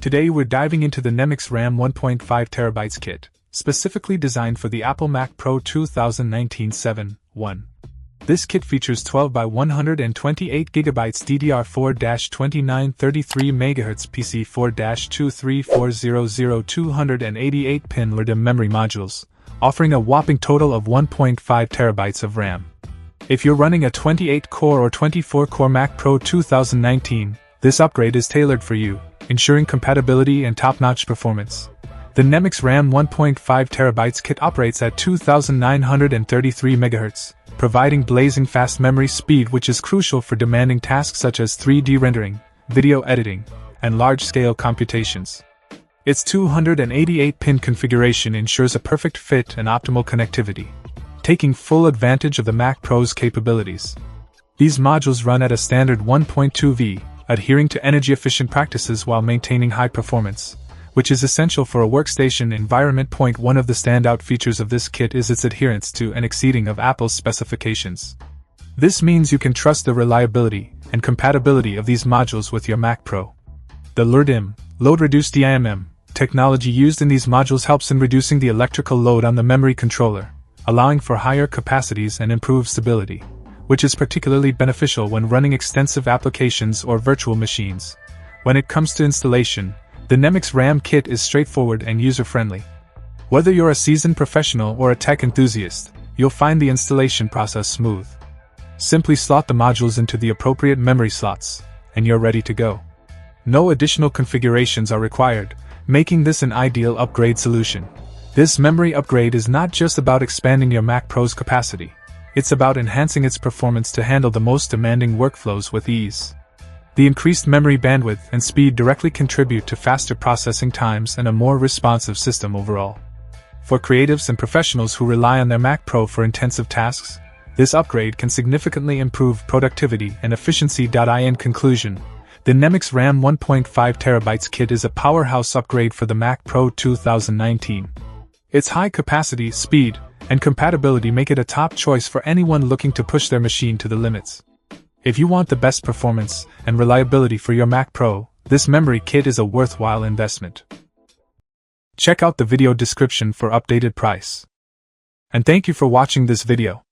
Today we're diving into the Nemix RAM 1.5TB kit, specifically designed for the Apple Mac Pro 2019-7.1. This kit features 12 by 128 GB DDR4-2933 MHz PC4-23400 288-pin LRDIMM memory modules, offering a whopping total of 1.5 TB of RAM. If you're running a 28-core or 24-core Mac Pro 2019, this upgrade is tailored for you, ensuring compatibility and top-notch performance. The Nemix RAM 1.5 TB kit operates at 2933 MHz, providing blazing fast memory speed which is crucial for demanding tasks such as 3D rendering, video editing, and large-scale computations. Its 288-pin configuration ensures a perfect fit and optimal connectivity, taking full advantage of the Mac Pro's capabilities. These modules run at a standard 1.2V, adhering to energy-efficient practices while maintaining high performance, which is essential for a workstation environment. One of the standout features of this kit is its adherence to and exceeding of Apple's specifications. This means you can trust the reliability and compatibility of these modules with your Mac Pro. The LRDIMM, load-reduced DIMM, technology used in these modules helps in reducing the electrical load on the memory controller, allowing for higher capacities and improved stability, which is particularly beneficial when running extensive applications or virtual machines. When it comes to installation, the Nemix RAM kit is straightforward and user-friendly. Whether you're a seasoned professional or a tech enthusiast, you'll find the installation process smooth. Simply slot the modules into the appropriate memory slots, and you're ready to go. No additional configurations are required, making this an ideal upgrade solution. This memory upgrade is not just about expanding your Mac Pro's capacity, it's about enhancing its performance to handle the most demanding workflows with ease. The increased memory bandwidth and speed directly contribute to faster processing times and a more responsive system overall. For creatives and professionals who rely on their Mac Pro for intensive tasks, this upgrade can significantly improve productivity and efficiency. In conclusion, the Nemix RAM 1.5 TB kit is a powerhouse upgrade for the Mac Pro 2019. Its high capacity, speed, and compatibility make it a top choice for anyone looking to push their machine to the limits. If you want the best performance and reliability for your Mac Pro, this memory kit is a worthwhile investment. Check out the video description for updated price. And thank you for watching this video.